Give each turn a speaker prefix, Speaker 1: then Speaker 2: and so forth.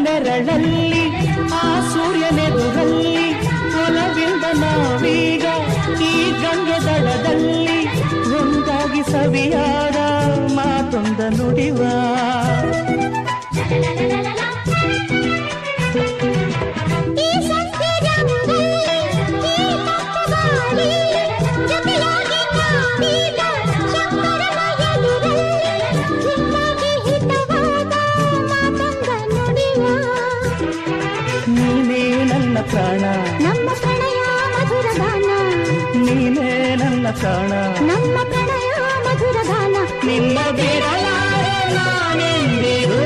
Speaker 1: ನೆರಳಲ್ಲಿ ಆ ಸೂರ್ಯನೆದುರಲ್ಲಿ ಒಲವಿಂದ ನಾವೀಗ ಈ ಗಂಗೆ ದಡದಲ್ಲಿ ಒಂದಾಗಿ ಸವಿಯಾದ ಮಾತೊಂದ ನುಡಿವ ನೀನೇ ನನ್ನ ಪ್ರಾಣ
Speaker 2: ನಮ್ಮ ಪ್ರಣಯ ಮಧುರ ಗಾನ
Speaker 1: ನೀನೇ ನನ್ನ ಪ್ರಾಣ
Speaker 2: ನಮ್ಮ ಪ್ರಣಯ ಮಧುರ ಗಾನ
Speaker 1: ನಿನ್ನ ಬಿಡಲಾರೆ ನಾನೆಂದಿರು